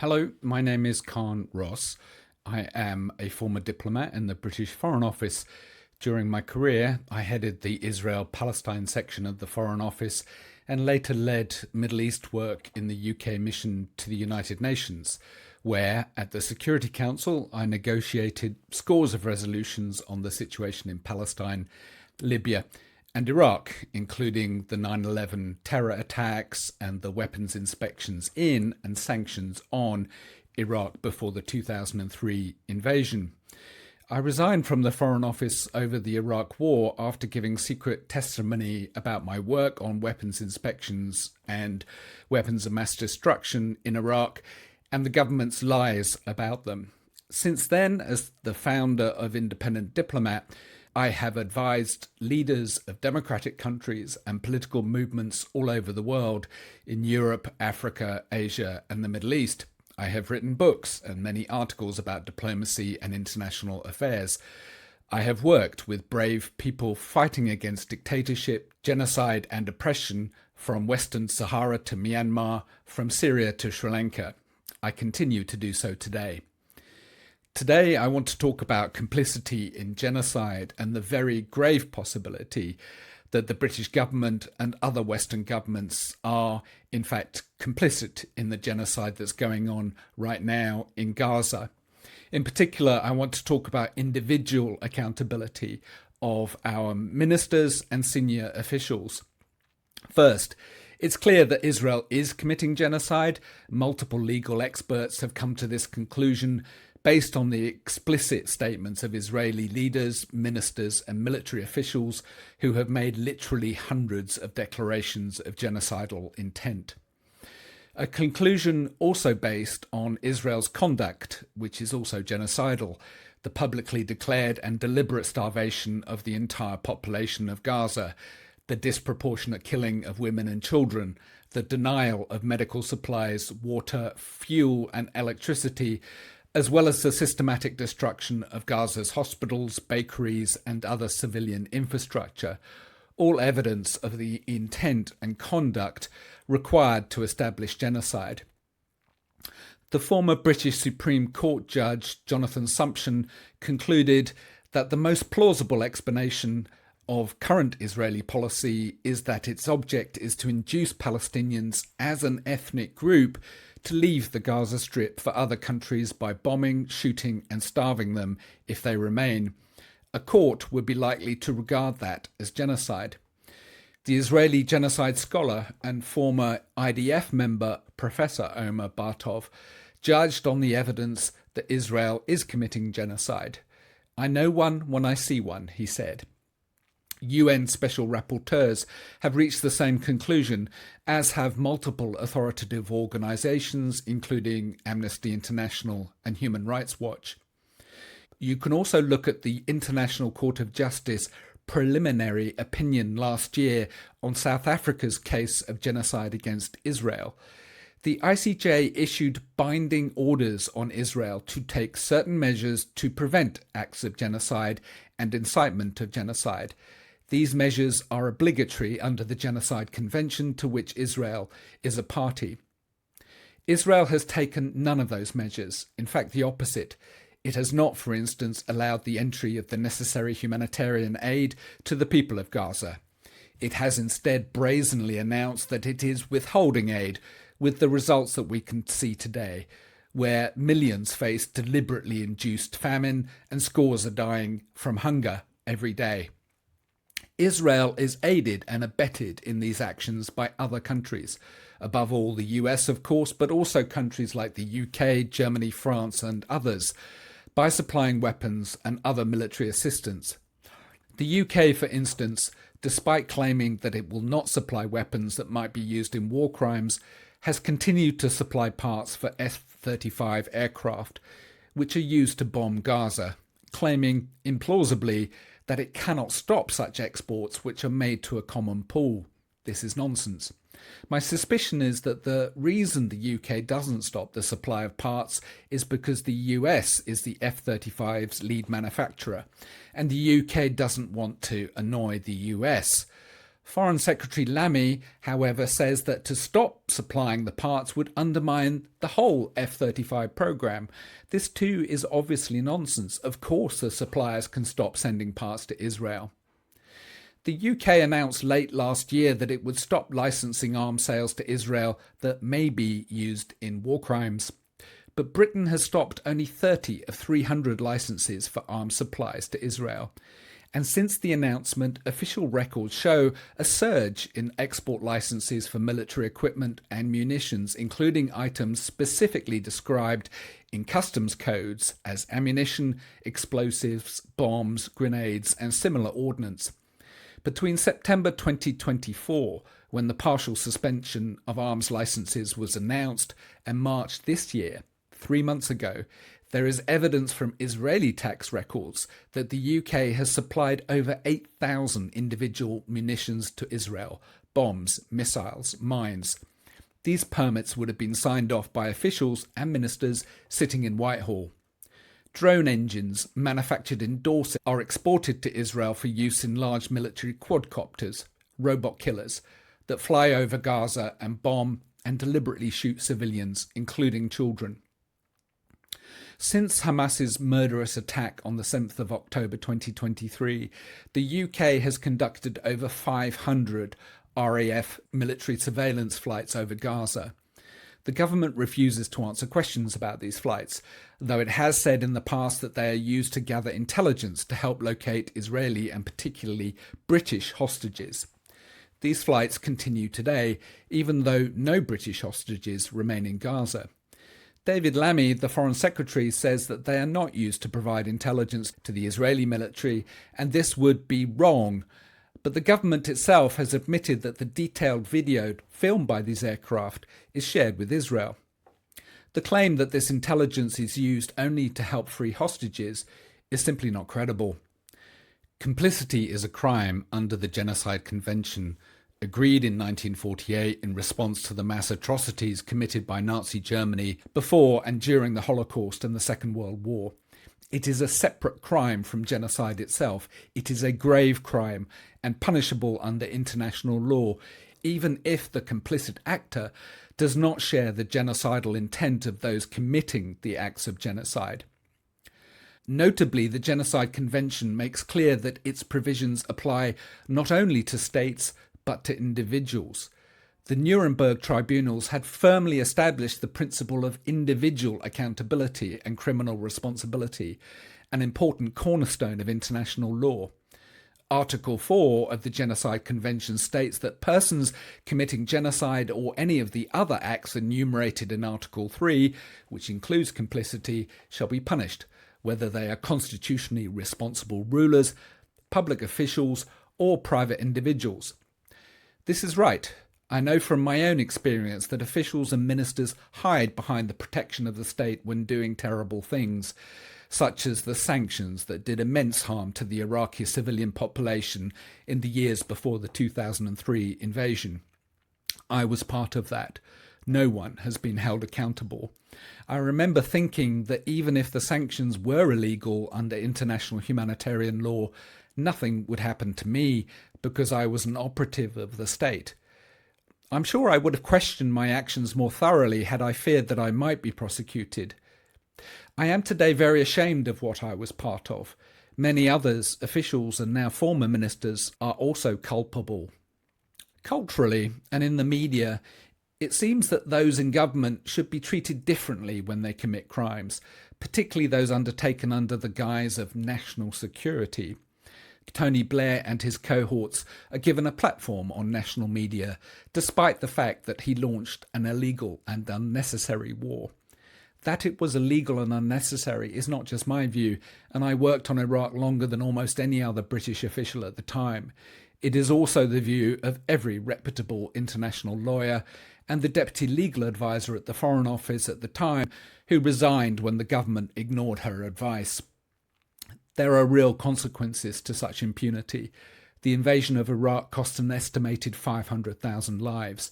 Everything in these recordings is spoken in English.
Hello, my name is Carne Ross. I am a former diplomat in the British Foreign Office. During my career, I headed the Israel-Palestine section of the Foreign Office and later led Middle East work in the UK mission to the United Nations, where, at the Security Council, I negotiated scores of resolutions on the situation in Palestine, Libya, and Iraq, including the 9/11 terror attacks and the weapons inspections in and sanctions on Iraq before the 2003 invasion. I resigned from the Foreign Office over the Iraq War after giving secret testimony about my work on weapons inspections and weapons of mass destruction in Iraq and the government's lies about them. Since then, as the founder of Independent Diplomat, I have advised leaders of democratic countries and political movements all over the world in Europe, Africa, Asia, and the Middle East. I have written books and many articles about diplomacy and international affairs. I have worked with brave people fighting against dictatorship, genocide, and oppression from Western Sahara to Myanmar, from Syria to Sri Lanka. I continue to do so today. Today, I want to talk about complicity in genocide and the very grave possibility that the British government and other Western governments are, in fact, complicit in the genocide that's going on right now in Gaza. In particular, I want to talk about individual accountability of our ministers and senior officials. First, it's clear that Israel is committing genocide. Multiple legal experts have come to this conclusion based on the explicit statements of Israeli leaders, ministers, and military officials who have made literally hundreds of declarations of genocidal intent. A conclusion also based on Israel's conduct, which is also genocidal, the publicly declared and deliberate starvation of the entire population of Gaza, the disproportionate killing of women and children, the denial of medical supplies, water, fuel, and electricity, as well as the systematic destruction of Gaza's hospitals, bakeries, and other civilian infrastructure, all evidence of the intent and conduct required to establish genocide. The former British Supreme Court Judge Jonathan Sumption concluded that the most plausible explanation of current Israeli policy is that its object is to induce Palestinians as an ethnic group to leave the Gaza Strip for other countries by bombing, shooting, and starving them if they remain. A court would be likely to regard that as genocide. The Israeli genocide scholar and former IDF member Professor Omer Bartov judged on the evidence that Israel is committing genocide. "I know one when I see one," he said. UN special rapporteurs have reached the same conclusion, as have multiple authoritative organisations, including Amnesty International and Human Rights Watch. You can also look at the International Court of Justice preliminary opinion last year on South Africa's case of genocide against Israel. The ICJ issued binding orders on Israel to take certain measures to prevent acts of genocide and incitement of genocide. These measures are obligatory under the Genocide Convention to which Israel is a party. Israel has taken none of those measures. In fact, the opposite. It has not, for instance, allowed the entry of the necessary humanitarian aid to the people of Gaza. It has instead brazenly announced that it is withholding aid, with the results that we can see today, where millions face deliberately induced famine and scores are dying from hunger every day. Israel is aided and abetted in these actions by other countries, above all the US, of course, but also countries like the UK, Germany, France, and others, by supplying weapons and other military assistance. The UK, for instance, despite claiming that it will not supply weapons that might be used in war crimes, has continued to supply parts for F-35 aircraft, which are used to bomb Gaza, claiming, implausibly, that it cannot stop such exports which are made to a common pool. This is nonsense. My suspicion is that the reason the UK doesn't stop the supply of parts is because the US is the F-35's lead manufacturer, and the UK doesn't want to annoy the US. Foreign Secretary Lamy, however, says that to stop supplying the parts would undermine the whole F-35 programme. This too is obviously nonsense. Of course the suppliers can stop sending parts to Israel. The UK announced late last year that it would stop licensing arms sales to Israel that may be used in war crimes. But Britain has stopped only 30 of 300 licenses for arms supplies to Israel. And since the announcement, official records show a surge in export licenses for military equipment and munitions, including items specifically described in customs codes as ammunition, explosives, bombs, grenades, and similar ordnance. Between September 2024, when the partial suspension of arms licenses was announced, and March this year, 3 months ago, there is evidence from Israeli tax records that the UK has supplied over 8,000 individual munitions to Israel, bombs, missiles, mines. These permits would have been signed off by officials and ministers sitting in Whitehall. Drone engines manufactured in Dorset are exported to Israel for use in large military quadcopters, robot killers, that fly over Gaza and bomb and deliberately shoot civilians, including children. Since Hamas's murderous attack on the 7th of October 2023, the UK has conducted over 500 RAF military surveillance flights over Gaza. The government refuses to answer questions about these flights, though it has said in the past that they are used to gather intelligence to help locate Israeli and particularly British hostages. These flights continue today, even though no British hostages remain in Gaza. David Lammy, the Foreign Secretary, says that they are not used to provide intelligence to the Israeli military, and this would be wrong. But the government itself has admitted that the detailed video filmed by these aircraft is shared with Israel. The claim that this intelligence is used only to help free hostages is simply not credible. Complicity is a crime under the Genocide Convention, agreed in 1948 in response to the mass atrocities committed by Nazi Germany before and during the Holocaust and the Second World War. It is a separate crime from genocide itself. It is a grave crime and punishable under international law, even if the complicit actor does not share the genocidal intent of those committing the acts of genocide. Notably, the Genocide Convention makes clear that its provisions apply not only to states but to individuals. The Nuremberg tribunals had firmly established the principle of individual accountability and criminal responsibility, an important cornerstone of international law. Article 4 of the Genocide Convention states that persons committing genocide or any of the other acts enumerated in Article 3, which includes complicity, shall be punished, whether they are constitutionally responsible rulers, public officials, or private individuals. This is right. I know from my own experience that officials and ministers hide behind the protection of the state when doing terrible things, such as the sanctions that did immense harm to the Iraqi civilian population in the years before the 2003 invasion. I was part of that. No one has been held accountable. I remember thinking that even if the sanctions were illegal under international humanitarian law, nothing would happen to me because I was an operative of the state. I'm sure I would have questioned my actions more thoroughly had I feared that I might be prosecuted. I am today very ashamed of what I was part of. Many others, officials and now former ministers, are also culpable. Culturally and in the media, it seems that those in government should be treated differently when they commit crimes, particularly those undertaken under the guise of national security. Tony Blair and his cohorts are given a platform on national media, despite the fact that he launched an illegal and unnecessary war. That it was illegal and unnecessary is not just my view, and I worked on Iraq longer than almost any other British official at the time. It is also the view of every reputable international lawyer and the deputy legal advisor at the Foreign Office at the time, who resigned when the government ignored her advice. There are real consequences to such impunity. The invasion of Iraq cost an estimated 500,000 lives.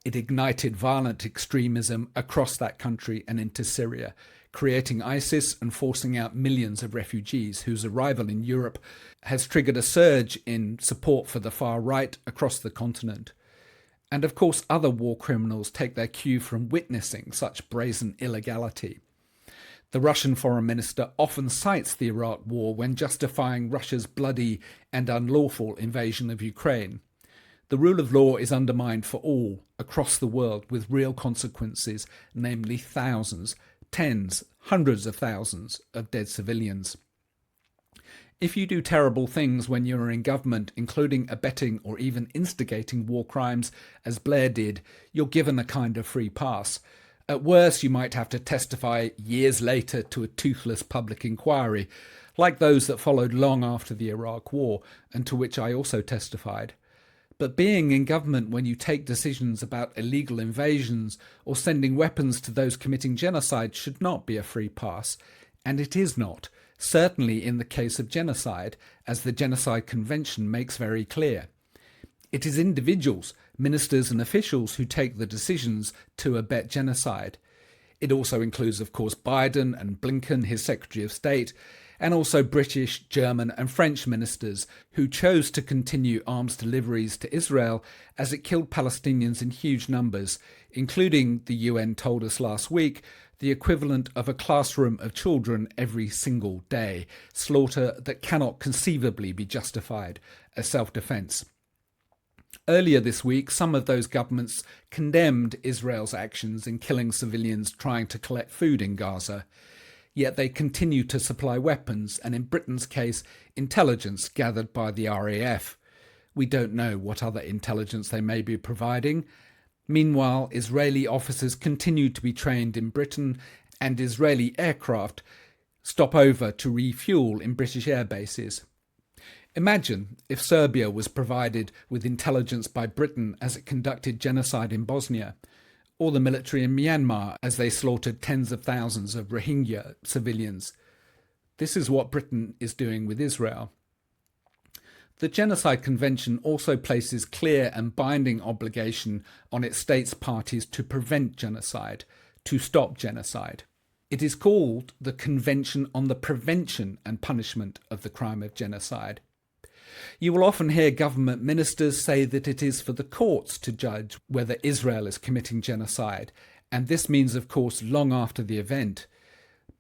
It ignited violent extremism across that country and into Syria, creating ISIS and forcing out millions of refugees whose arrival in Europe has triggered a surge in support for the far right across the continent. And of course, other war criminals take their cue from witnessing such brazen illegality. The Russian foreign minister often cites the Iraq war when justifying Russia's bloody and unlawful invasion of Ukraine. The rule of law is undermined for all across the world with real consequences, namely thousands, tens, hundreds of thousands of dead civilians. If you do terrible things when you're in government, including abetting or even instigating war crimes, as Blair did, you're given a kind of free pass. At worst, you might have to testify years later to a toothless public inquiry, like those that followed long after the Iraq War, and to which I also testified. But being in government when you take decisions about illegal invasions or sending weapons to those committing genocide should not be a free pass, and it is not, certainly in the case of genocide, as the Genocide Convention makes very clear. It is individuals, ministers and officials who take the decisions to abet genocide. It also includes, of course, Biden and Blinken, his Secretary of State, and also British, German and French ministers who chose to continue arms deliveries to Israel as it killed Palestinians in huge numbers, including, the UN told us last week, the equivalent of a classroom of children every single day, slaughter that cannot conceivably be justified as self-defense. Earlier this week, some of those governments condemned Israel's actions in killing civilians trying to collect food in Gaza. Yet they continue to supply weapons and, in Britain's case, intelligence gathered by the RAF. We don't know what other intelligence they may be providing. Meanwhile, Israeli officers continue to be trained in Britain, and Israeli aircraft stop over to refuel in British air bases. Imagine if Serbia was provided with intelligence by Britain as it conducted genocide in Bosnia, or the military in Myanmar as they slaughtered tens of thousands of Rohingya civilians. This is what Britain is doing with Israel. The Genocide Convention also places clear and binding obligation on its states parties to prevent genocide, to stop genocide. It is called the Convention on the Prevention and Punishment of the Crime of Genocide. You will often hear government ministers say that it is for the courts to judge whether Israel is committing genocide, and this means, of course, long after the event.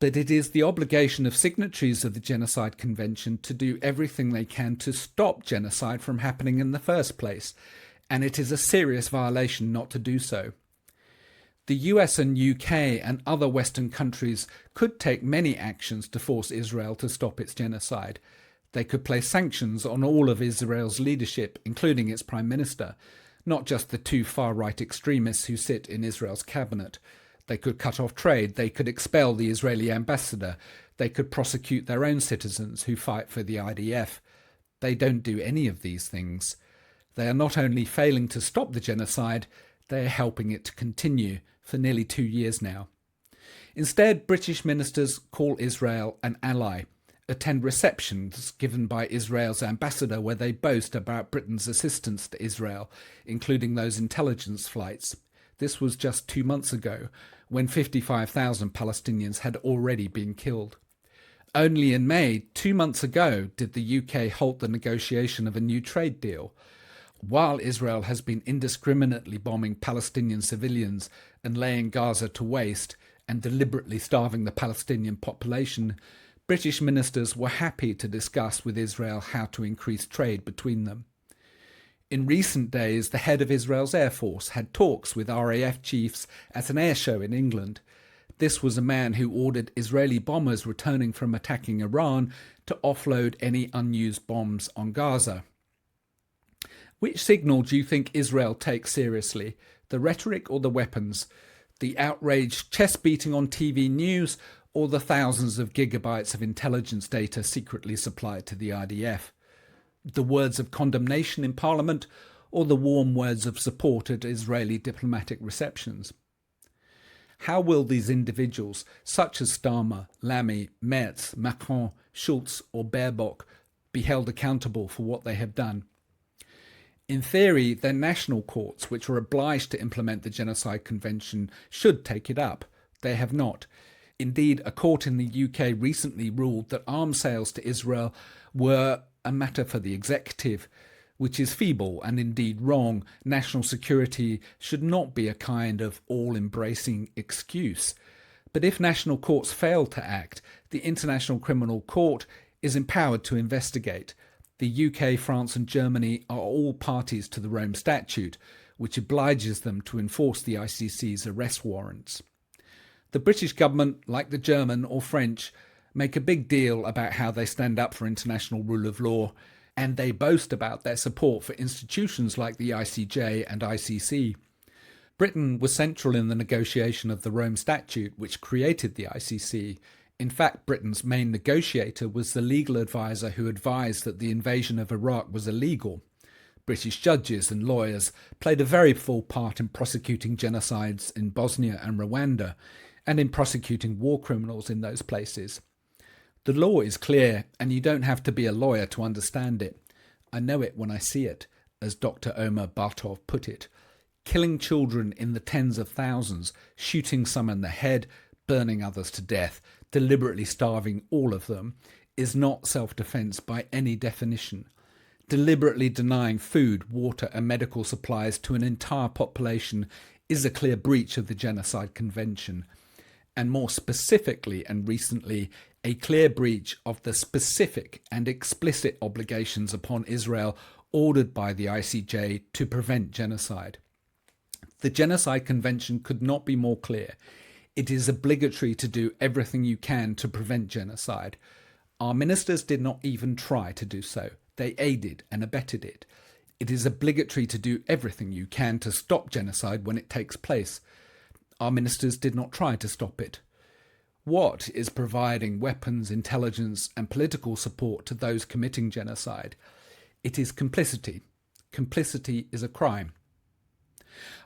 But it is the obligation of signatories of the Genocide Convention to do everything they can to stop genocide from happening in the first place, and it is a serious violation not to do so. The US and UK and other Western countries could take many actions to force Israel to stop its genocide. They could place sanctions on all of Israel's leadership, including its prime minister, not just the two far-right extremists who sit in Israel's cabinet. They could cut off trade, they could expel the Israeli ambassador, they could prosecute their own citizens who fight for the IDF. They don't do any of these things. They are not only failing to stop the genocide, they are helping it to continue for nearly 2 years now. Instead, British ministers call Israel an ally, attend receptions given by Israel's ambassador where they boast about Britain's assistance to Israel, including those intelligence flights. This was just 2 months ago, when 55,000 Palestinians had already been killed. Only in May, 2 months ago, did the UK halt the negotiation of a new trade deal. While Israel has been indiscriminately bombing Palestinian civilians and laying Gaza to waste and deliberately starving the Palestinian population, British ministers were happy to discuss with Israel how to increase trade between them. In recent days, the head of Israel's Air Force had talks with RAF chiefs at an air show in England. This was a man who ordered Israeli bombers returning from attacking Iran to offload any unused bombs on Gaza. Which signal do you think Israel takes seriously, the rhetoric or the weapons, the outraged chest beating on TV news, or the thousands of gigabytes of intelligence data secretly supplied to the IDF? The words of condemnation in Parliament, or the warm words of support at Israeli diplomatic receptions? How will these individuals, such as Starmer, Lamy, Merz, Macron, Schulz or Baerbock, be held accountable for what they have done? In theory, their national courts, which are obliged to implement the Genocide Convention, should take it up. They have not. Indeed, a court in the UK recently ruled that arms sales to Israel were a matter for the executive, which is feeble and indeed wrong. National security should not be a kind of all-embracing excuse. But if national courts fail to act, the International Criminal Court is empowered to investigate. The UK, France and Germany are all parties to the Rome Statute, which obliges them to enforce the ICC's arrest warrants. The British government, like the German or French, make a big deal about how they stand up for international rule of law, and they boast about their support for institutions like the ICJ and ICC. Britain was central in the negotiation of the Rome Statute, which created the ICC. In fact, Britain's main negotiator was the legal advisor who advised that the invasion of Iraq was illegal. British judges and lawyers played a very full part in prosecuting genocides in Bosnia and Rwanda, and in prosecuting war criminals in those places. The law is clear, and you don't have to be a lawyer to understand it. I know it when I see it, as Dr. Omar Bartov put it. Killing children in the tens of thousands, shooting some in the head, burning others to death, deliberately starving all of them, is not self-defense by any definition. Deliberately denying food, water and medical supplies to an entire population is a clear breach of the Genocide Convention, and more specifically and recently, a clear breach of the specific and explicit obligations upon Israel ordered by the ICJ to prevent genocide. The Genocide Convention could not be more clear. It is obligatory to do everything you can to prevent genocide. Our ministers did not even try to do so. They aided and abetted it. It is obligatory to do everything you can to stop genocide when it takes place. Our ministers did not try to stop it. What is providing weapons, intelligence and political support to those committing genocide? It is complicity. Complicity is a crime.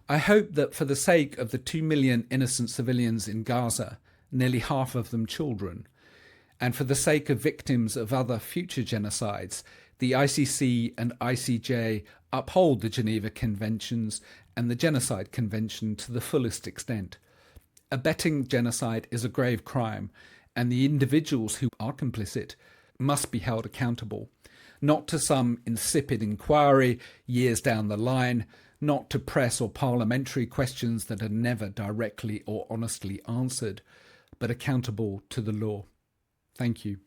I hope that for the sake of the 2 million innocent civilians in Gaza, nearly half of them children, and for the sake of victims of other future genocides, the ICC and ICJ uphold the Geneva Conventions and the Genocide Convention to the fullest extent. Abetting genocide is a grave crime, and the individuals who are complicit must be held accountable, not to some insipid inquiry years down the line, not to press or parliamentary questions that are never directly or honestly answered, but accountable to the law. Thank you.